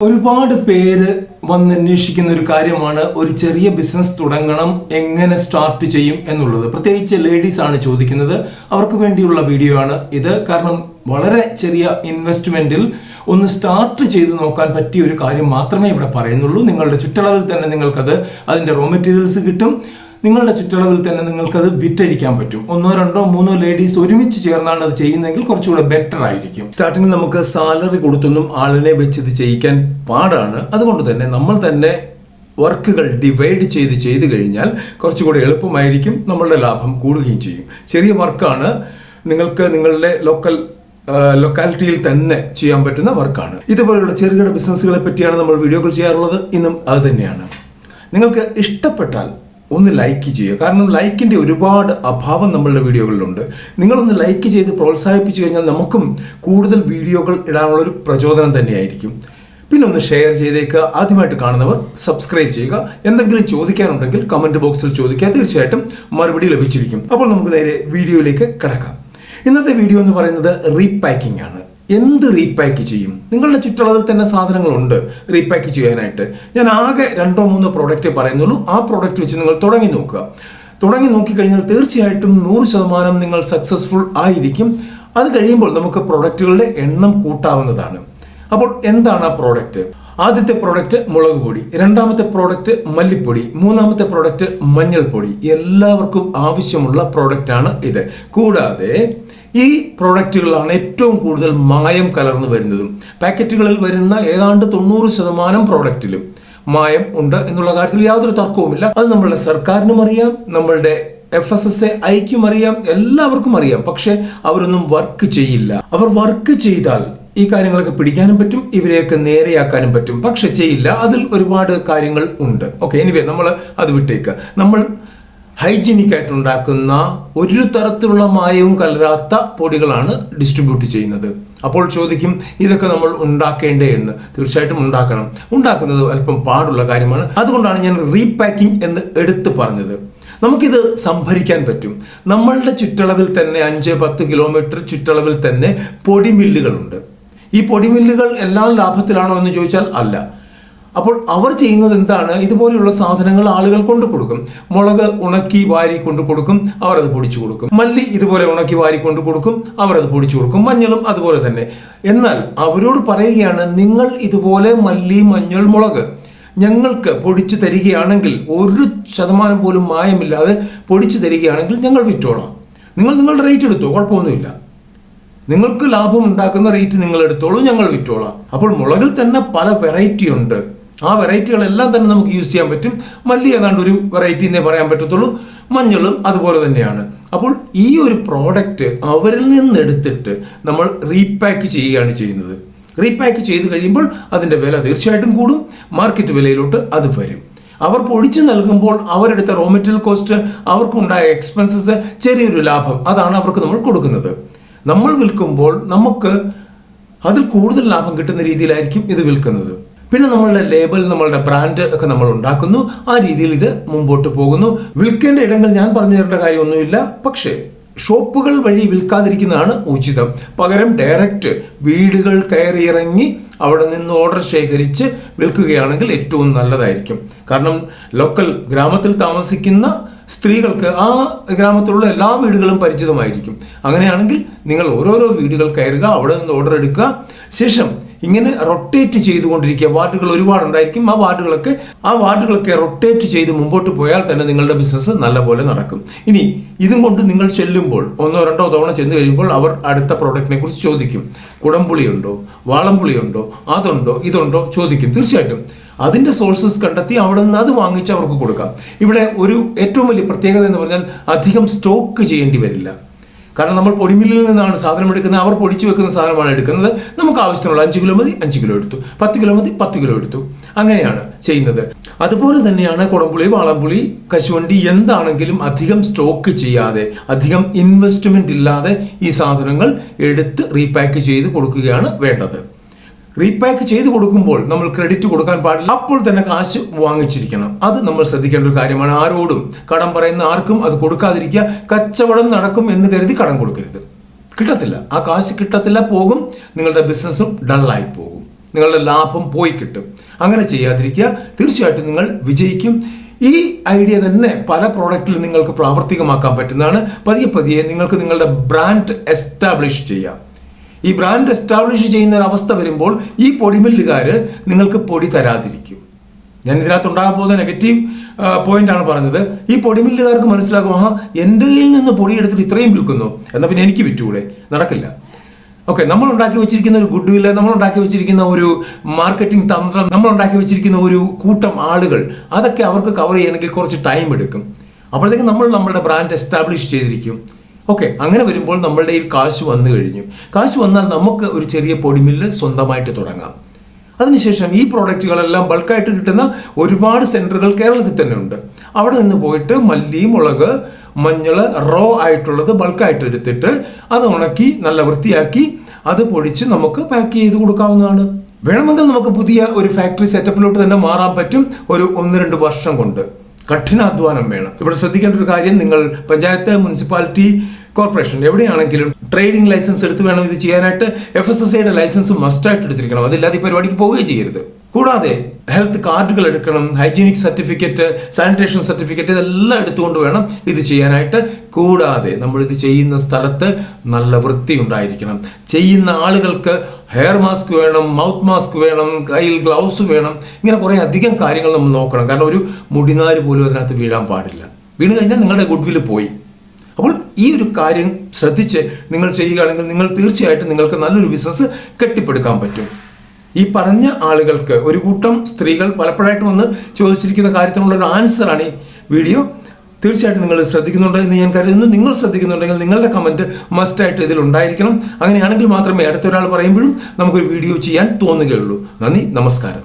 ഒരുപാട് പേര് വന്നന്വേഷിക്കുന്ന ഒരു കാര്യമാണ് ഒരു ചെറിയ ബിസിനസ് തുടങ്ങണം, എങ്ങനെ സ്റ്റാർട്ട് ചെയ്യും എന്നുള്ളത്. പ്രത്യേകിച്ച് ലേഡീസ് ആണ് ചോദിക്കുന്നത്. അവർക്ക് വേണ്ടിയുള്ള വീഡിയോ ആണ് ഇത്. കാരണം വളരെ ചെറിയ ഇൻവെസ്റ്റ്മെന്റിൽ ഒന്ന് സ്റ്റാർട്ട് ചെയ്ത് നോക്കാൻ പറ്റിയ ഒരു കാര്യം മാത്രമേ ഇവിടെ പറയുന്നുള്ളൂ. നിങ്ങളുടെ ചുറ്റളവിൽ തന്നെ നിങ്ങൾക്കത് അതിൻ്റെ റോ മെറ്റീരിയൽസ് കിട്ടും. നിങ്ങളുടെ ചുറ്റളവിൽ തന്നെ നിങ്ങൾക്കത് വിറ്റഴിക്കാൻ പറ്റും. ഒന്നോ രണ്ടോ മൂന്നോ ലേഡീസ് ഒരുമിച്ച് ചേർന്നാണ് അത് ചെയ്യുന്നതെങ്കിൽ കുറച്ചുകൂടെ ബെറ്റർ ആയിരിക്കും. സ്റ്റാർട്ടിങ്ങിൽ നമുക്ക് സാലറി കൊടുത്തൊന്നും ആളിനെ വെച്ച് ഇത് ചെയ്യിക്കാൻ പാടാണ്. അതുകൊണ്ട് തന്നെ നമ്മൾ തന്നെ വർക്കുകൾ ഡിവൈഡ് ചെയ്ത് കഴിഞ്ഞാൽ കുറച്ചുകൂടെ എളുപ്പമായിരിക്കും, നമ്മളുടെ ലാഭം കൂടുകയും ചെയ്യും. ചെറിയ വർക്കാണ്, നിങ്ങൾക്ക് നിങ്ങളുടെ ലൊക്കാലിറ്റിയിൽ തന്നെ ചെയ്യാൻ പറ്റുന്ന വർക്കാണ്. ഇതുപോലുള്ള ചെറുകിട ബിസിനസ്സുകളെ പറ്റിയാണ് നമ്മൾ വീഡിയോകൾ ചെയ്യാറുള്ളത്. ഇന്നും അത് തന്നെയാണ്. നിങ്ങൾക്ക് ഇഷ്ടപ്പെട്ടാൽ ഒന്ന് ലൈക്ക് ചെയ്യുക. കാരണം ലൈക്കിൻ്റെ ഒരുപാട് അഭാവം നമ്മളുടെ വീഡിയോകളിലുണ്ട്. നിങ്ങളൊന്ന് ലൈക്ക് ചെയ്ത് പ്രോത്സാഹിപ്പിച്ചു കഴിഞ്ഞാൽ നമുക്കും കൂടുതൽ വീഡിയോകൾ ഇടാനുള്ളൊരു പ്രചോദനം തന്നെയായിരിക്കും. പിന്നെ ഒന്ന് ഷെയർ ചെയ്തേക്കുക. ആദ്യമായിട്ട് കാണുന്നവർ സബ്സ്ക്രൈബ് ചെയ്യുക. എന്തെങ്കിലും ചോദിക്കാനുണ്ടെങ്കിൽ കമൻറ്റ് ബോക്സിൽ ചോദിക്കുക, തീർച്ചയായിട്ടും മറുപടി ലഭിച്ചിരിക്കും. അപ്പോൾ നമുക്ക് നേരെ വീഡിയോയിലേക്ക് കിടക്കാം. ഇന്നത്തെ വീഡിയോ എന്ന് പറയുന്നത് റീപാക്കിംഗ് ആണ്. എന്ത് റീപാക്ക് ചെയ്യും? നിങ്ങളുടെ ചുറ്റളവിൽ തന്നെ സാധനങ്ങളുണ്ട് റീപാക്ക് ചെയ്യാനായിട്ട്. ഞാൻ ആകെ 2-3 പ്രോഡക്റ്റ് പറയുന്നുള്ളൂ. ആ പ്രോഡക്റ്റ് വെച്ച് നിങ്ങൾ തുടങ്ങി നോക്കുക. തുടങ്ങി നോക്കിക്കഴിഞ്ഞാൽ തീർച്ചയായിട്ടും 100% നിങ്ങൾ സക്സസ്ഫുൾ ആയിരിക്കും. അത് കഴിയുമ്പോൾ നമുക്ക് പ്രോഡക്റ്റുകളുടെ എണ്ണം കൂട്ടാവുന്നതാണ്. അപ്പോൾ എന്താണ് ആ പ്രോഡക്റ്റ്? ആദ്യത്തെ പ്രോഡക്റ്റ് മുളക് പൊടി, രണ്ടാമത്തെ പ്രോഡക്റ്റ് മല്ലിപ്പൊടി, മൂന്നാമത്തെ പ്രോഡക്റ്റ് മഞ്ഞൾപ്പൊടി. എല്ലാവർക്കും ആവശ്യമുള്ള പ്രോഡക്റ്റാണ് ഇത്. കൂടാതെ ഈ പ്രോഡക്റ്റുകളാണ് ഏറ്റവും കൂടുതൽ മായം കലർന്നു വരുന്നതും. പാക്കറ്റുകളിൽ വരുന്ന ഏതാണ്ട് 90% പ്രോഡക്റ്റിലും മായം ഉണ്ട് എന്നുള്ള കാര്യത്തിൽ യാതൊരു തർക്കവുമില്ല. അത് നമ്മളുടെ സർക്കാരിനും അറിയാം, നമ്മളുടെ FSSAIക്കും അറിയാം, എല്ലാവർക്കും അറിയാം. പക്ഷെ അവരൊന്നും വർക്ക് ചെയ്യില്ല. അവർ വർക്ക് ചെയ്താൽ ഈ കാര്യങ്ങളൊക്കെ പിടിക്കാനും പറ്റും, ഇവരെയൊക്കെ നേരെയാക്കാനും പറ്റും. പക്ഷെ ചെയ്യില്ല. അതിൽ ഒരുപാട് കാര്യങ്ങൾ ഉണ്ട്. ഓക്കെ, എനിവേ നമ്മൾ അത് വിട്ടേക്കുക. നമ്മൾ ഹൈജീനിക് ആയിട്ട് ഉണ്ടാക്കുന്ന ഒരു തരത്തിലുള്ള മായവും കലരാത്ത പൊടികളാണ് ഡിസ്ട്രിബ്യൂട്ട് ചെയ്യുന്നത്. അപ്പോൾ ചോദിക്കും, ഇതൊക്കെ നമ്മൾ ഉണ്ടാക്കേണ്ടേ എന്ന്. തീർച്ചയായിട്ടും ഉണ്ടാക്കണം. ഉണ്ടാക്കുന്നത് അല്പം പാടുള്ള കാര്യമാണ്. അതുകൊണ്ടാണ് ഞാൻ റീപാക്കിംഗ് എന്ന് എടുത്തു പറഞ്ഞത്. നമുക്കിത് സംഭരിക്കാൻ പറ്റും. നമ്മളുടെ ചുറ്റളവിൽ തന്നെ 5-10 കിലോമീറ്റർ ചുറ്റളവിൽ തന്നെ പൊടിമില്ലുകളുണ്ട്. ഈ പൊടിമില്ലുകൾ എല്ലാം ലാഭത്തിലാണോ എന്ന് ചോദിച്ചാൽ അല്ല. അപ്പോൾ അവർ ചെയ്യുന്നത് എന്താണ്? ഇതുപോലെയുള്ള സാധനങ്ങൾ ആളുകൾ കൊണ്ടു കൊടുക്കും. മുളക് ഉണക്കി വാരി കൊണ്ടു കൊടുക്കും, അവർ അത് പൊടിച്ചു കൊടുക്കും. മല്ലി ഇതുപോലെ ഉണക്കി വാരി കൊണ്ടു കൊടുക്കും, അവർ അത് പൊടിച്ചു കൊടുക്കും. മഞ്ഞളും അതുപോലെ തന്നെ. എന്നാൽ അവരോട് പറയുകയാണ്, നിങ്ങൾ ഇതുപോലെ മല്ലി, മഞ്ഞൾ, മുളക് ഞങ്ങൾക്ക് പൊടിച്ചു തരികയാണെങ്കിൽ, 1% പോലും മായമില്ലാതെ പൊടിച്ചു തരികയാണെങ്കിൽ ഞങ്ങൾ വിറ്റോളാം. നിങ്ങൾ നിങ്ങളുടെ റേറ്റ് എടുത്തോ, കുഴപ്പമൊന്നുമില്ല. നിങ്ങൾക്ക് ലാഭം ഉണ്ടാക്കുന്ന റേറ്റ് നിങ്ങൾ എടുത്തോളൂ, ഞങ്ങൾ വിറ്റോളാം. അപ്പോൾ മുളകിൽ തന്നെ പല വെറൈറ്റി ഉണ്ട്. ആ വെറൈറ്റികളെല്ലാം തന്നെ നമുക്ക് യൂസ് ചെയ്യാൻ പറ്റും. മല്ലി ഏതാണ്ട് ഒരു വെറൈറ്റി എന്നേ പറയാൻ പറ്റത്തുള്ളൂ. മഞ്ഞളും അതുപോലെ തന്നെയാണ്. അപ്പോൾ ഈ ഒരു പ്രോഡക്റ്റ് അവരിൽ നിന്നെടുത്തിട്ട് നമ്മൾ റീപാക്ക് ചെയ്യുകയാണ് ചെയ്യുന്നത്. റീപാക്ക് ചെയ്ത് കഴിയുമ്പോൾ അതിൻ്റെ വില തീർച്ചയായിട്ടും കൂടും. മാർക്കറ്റ് വിലയിലോട്ട് അത് വരും. അവർ പൊടിച്ചു നൽകുമ്പോൾ അവരെടുത്ത റോ മെറ്റീരിയൽ കോസ്റ്റ്, അവർക്കുണ്ടായ എക്സ്പെൻസസ്, ചെറിയൊരു ലാഭം, അതാണ് അവർക്ക് നമ്മൾ കൊടുക്കുന്നത്. നമ്മൾ വിൽക്കുമ്പോൾ നമുക്ക് അതിൽ കൂടുതൽ ലാഭം കിട്ടുന്ന രീതിയിലായിരിക്കും ഇത് വിൽക്കുന്നത്. പിന്നെ നമ്മളുടെ ലേബൽ, നമ്മളുടെ ബ്രാൻഡ് ഒക്കെ നമ്മൾ ഉണ്ടാക്കുന്നു. ആ രീതിയിൽ ഇത് മുമ്പോട്ട് പോകുന്നു. വിൽക്കേണ്ട ഇടങ്ങൾ ഞാൻ പറഞ്ഞു തരേണ്ട കാര്യമൊന്നുമില്ല. പക്ഷേ ഷോപ്പുകൾ വഴി വിൽക്കാതിരിക്കുന്നതാണ് ഉചിതം. പകരം ഡയറക്റ്റ് വീടുകൾ കയറിയിറങ്ങി അവിടെ നിന്ന് ഓർഡർ ശേഖരിച്ച് വിൽക്കുകയാണെങ്കിൽ ഏറ്റവും നല്ലതായിരിക്കും. കാരണം ലോക്കൽ ഗ്രാമത്തിൽ താമസിക്കുന്ന സ്ത്രീകൾക്ക് ആ ഗ്രാമത്തിലുള്ള എല്ലാ വീടുകളും പരിചിതമായിരിക്കും. അങ്ങനെയാണെങ്കിൽ നിങ്ങൾ ഓരോരോ വീടുകൾ കയറുക, അവിടെ നിന്ന് ഓർഡർ എടുക്കുക. ശേഷം ഇങ്ങനെ റൊട്ടേറ്റ് ചെയ്തുകൊണ്ടിരിക്കുക. വാർഡുകൾ ഒരുപാടുണ്ടായിരിക്കും. ആ വാർഡുകളൊക്കെ റൊട്ടേറ്റ് ചെയ്ത് മുമ്പോട്ട് പോയാൽ തന്നെ നിങ്ങളുടെ ബിസിനസ് നല്ലപോലെ നടക്കും. ഇനി ഇതും കൊണ്ട് നിങ്ങൾ ചെല്ലുമ്പോൾ 1-2 തവണ ചെന്ന് കഴിയുമ്പോൾ അവർ അടുത്ത പ്രോഡക്റ്റിനെ കുറിച്ച് ചോദിക്കും. കുടംപുളിയുണ്ടോ, വാളംപുളിയുണ്ടോ, അതുണ്ടോ, ഇതുണ്ടോ ചോദിക്കും. തീർച്ചയായിട്ടും അതിൻ്റെ സോഴ്സസ് കണ്ടെത്തി അവിടെ നിന്ന് അത് വാങ്ങിച്ച് അവർക്ക് കൊടുക്കാം. ഇവിടെ ഒരു ഏറ്റവും വലിയ പ്രത്യേകത എന്ന് പറഞ്ഞാൽ അധികം സ്റ്റോക്ക് ചെയ്യേണ്ടി വരില്ല. കാരണം നമ്മൾ പൊടിമില്ലിൽ നിന്നാണ് സാധനം എടുക്കുന്നത്. അവർ പൊടിച്ചു വെക്കുന്ന സാധനമാണ് എടുക്കുന്നത്. നമുക്ക് ആവശ്യത്തിനുള്ള 5 കിലോ മതി, 5 കിലോ എടുത്തു. 10 കിലോ മതി, 10 കിലോ എടുത്തു. അങ്ങനെയാണ് ചെയ്യുന്നത്. അതുപോലെ തന്നെയാണ് കുടംപുളി, വാളംപുളി, കശുവണ്ടി എന്താണെങ്കിലും അധികം സ്റ്റോക്ക് ചെയ്യാതെ, അധികം ഇൻവെസ്റ്റ്മെന്റ് ഇല്ലാതെ ഈ സാധനങ്ങൾ എടുത്ത് റീപാക്ക് ചെയ്ത് കൊടുക്കുകയാണ് വേണ്ടത്. റീപാക്ക് ചെയ്ത് കൊടുക്കുമ്പോൾ നമ്മൾ ക്രെഡിറ്റ് കൊടുക്കാൻ പാടില്ല. അപ്പോൾ തന്നെ കാശ് വാങ്ങിച്ചിരിക്കണം. അത് നമ്മൾ ശ്രദ്ധിക്കേണ്ട ഒരു കാര്യമാണ്. ആരോടും കടം പറയുന്ന ആർക്കും അത് കൊടുക്കാതിരിക്കുക. കച്ചവടം നടക്കും എന്ന് കരുതി കടം കൊടുക്കരുത്. കിട്ടത്തില്ല, ആ കാശ് കിട്ടത്തില്ല, പോകും. നിങ്ങളുടെ ബിസിനസ്സും ഡള്ളായി പോകും. നിങ്ങളുടെ ലാഭം പോയി കിട്ടും. അങ്ങനെ ചെയ്യാതിരിക്കുക, തീർച്ചയായിട്ടും നിങ്ങൾ വിജയിക്കും. ഈ ഐഡിയ തന്നെ പല പ്രോഡക്റ്റിലും നിങ്ങൾക്ക് പ്രാവർത്തികമാക്കാൻ പറ്റുന്നതാണ്. പതിയെ പതിയെ നിങ്ങൾക്ക് നിങ്ങളുടെ ബ്രാൻഡ് എസ്റ്റാബ്ലിഷ് ചെയ്യാം. ഈ ബ്രാൻഡ് എസ്റ്റാബ്ലിഷ് ചെയ്യുന്ന ഒരു അവസ്ഥ വരുമ്പോൾ ഈ പൊടിമില്ലുകാർ നിങ്ങൾക്ക് പൊടി തരാതിരിക്കും. ഞാൻ ഇതിനകത്ത് ഉണ്ടാകാൻ പോകുന്ന നെഗറ്റീവ് പോയിന്റ് ആണ് പറഞ്ഞത്. ഈ പൊടിമില്ലുകാർക്ക് മനസ്സിലാക്കും, എൻ്റെ കയ്യിൽ നിന്ന് പൊടി എടുത്തിട്ട് ഇത്രയും വിൽക്കുന്നു, എന്നാൽ പിന്നെ എനിക്ക് വിറ്റുകൂടെ? നടക്കില്ല. ഓക്കെ, നമ്മൾ ഉണ്ടാക്കി വെച്ചിരിക്കുന്ന ഒരു ഗുഡ് വില്ല്, നമ്മൾ ഉണ്ടാക്കി വെച്ചിരിക്കുന്ന ഒരു മാർക്കറ്റിംഗ് തന്ത്രം, നമ്മൾ ഉണ്ടാക്കി വെച്ചിരിക്കുന്ന ഒരു കൂട്ടം ആളുകൾ, അതൊക്കെ അവർക്ക് കവർ ചെയ്യണമെങ്കിൽ കുറച്ച് ടൈം എടുക്കും. അപ്പോഴത്തേക്കും നമ്മൾ നമ്മുടെ ബ്രാൻഡ് എസ്റ്റാബ്ലിഷ് ചെയ്തിരിക്കും. ഓക്കെ, അങ്ങനെ വരുമ്പോൾ നമ്മളുടെ ഈ കാശ് വന്നു കഴിഞ്ഞു. കാശ് വന്നാൽ നമുക്ക് ഒരു ചെറിയ പൊടിമില്ല് സ്വന്തമായിട്ട് തുടങ്ങാം. അതിനുശേഷം ഈ പ്രോഡക്റ്റുകളെല്ലാം ബൾക്കായിട്ട് കിട്ടുന്ന ഒരുപാട് സെൻറ്ററുകൾ കേരളത്തിൽ തന്നെ ഉണ്ട്. അവിടെ നിന്ന് പോയിട്ട് മല്ലി, മുളക്, മഞ്ഞൾ റോ ആയിട്ടുള്ളത് ബൾക്കായിട്ട് എടുത്തിട്ട് അത് ഉണക്കി നല്ല വൃത്തിയാക്കി അത് പൊടിച്ച് നമുക്ക് പാക്ക് ചെയ്ത് കൊടുക്കാവുന്നതാണ്. വേണമെങ്കിൽ നമുക്ക് പുതിയ ഒരു ഫാക്ടറി സെറ്റപ്പിലോട്ട് തന്നെ മാറാൻ പറ്റും ഒരു 1-2 വർഷം കൊണ്ട്. കഠിനാധ്വാനം വേണം. ഇവിടെ ശ്രദ്ധിക്കേണ്ട ഒരു കാര്യം, നിങ്ങൾ പഞ്ചായത്ത്, മുനിസിപ്പാലിറ്റി, കോർപ്പറേഷൻ എവിടെയാണെങ്കിലും ട്രേഡിംഗ് ലൈസൻസ് എടുത്ത് വേണം ഇത് ചെയ്യാനായിട്ട്. FSSAIയുടെ ലൈസൻസ് മസ്റ്റായിട്ട് എടുത്തിരിക്കണം. അതില്ലാതെ ഈ പരിപാടിക്ക് പോവുകയും ചെയ്യരുത്. കൂടാതെ ഹെൽത്ത് കാർഡുകൾ എടുക്കണം, ഹൈജീനിക് സർട്ടിഫിക്കറ്റ്, സാനിറ്റേഷൻ സർട്ടിഫിക്കറ്റ്, ഇതെല്ലാം എടുത്തുകൊണ്ട് വേണം ഇത് ചെയ്യാനായിട്ട്. കൂടാതെ നമ്മൾ ഇത് ചെയ്യുന്ന സ്ഥലത്ത് നല്ല വൃത്തി ഉണ്ടായിരിക്കണം. ചെയ്യുന്ന ആളുകൾക്ക് ഹെയർ മാസ്ക് വേണം, മൗത്ത് മാസ്ക് വേണം, കയ്യിൽ ഗ്ലൗസ് വേണം. ഇങ്ങനെ കുറേ അധികം കാര്യങ്ങൾ നമ്മൾ നോക്കണം. കാരണം ഒരു മുടിനാര് പോലും അതിനകത്ത് വീഴാൻ പാടില്ല. വീണ് കഴിഞ്ഞാൽ നിങ്ങളുടെ ഗുഡ് വില്ല് പോയി. അപ്പോൾ ഈ ഒരു കാര്യം ശ്രദ്ധിച്ച് നിങ്ങൾ ചെയ്യുകയാണെങ്കിൽ നിങ്ങൾ തീർച്ചയായിട്ടും നിങ്ങൾക്ക് നല്ലൊരു ബിസിനസ് കെട്ടിപ്പടുക്കാൻ പറ്റും. ഈ പറഞ്ഞ ആളുകൾക്ക്, ഒരു കൂട്ടം സ്ത്രീകൾ പലപ്പോഴായിട്ട് വന്ന് ചോദിച്ചിരിക്കുന്ന കാര്യത്തിനുള്ള ഒരു ആൻസറാണ് ഈ വീഡിയോ. തീർച്ചയായിട്ടും നിങ്ങൾ ശ്രദ്ധിക്കുന്നുണ്ട് എന്ന് ഞാൻ കരുതുന്നു. നിങ്ങൾ ശ്രദ്ധിക്കുന്നുണ്ടെങ്കിൽ നിങ്ങളുടെ കമൻറ്റ് മസ്റ്റായിട്ട് ഇതിൽ ഉണ്ടായിരിക്കണം. അങ്ങനെയാണെങ്കിൽ മാത്രമേ അടുത്തൊരാൾ പറയുമ്പോഴും നമുക്കൊരു വീഡിയോ ചെയ്യാൻ തോന്നുകയുള്ളൂ. നന്ദി, നമസ്കാരം.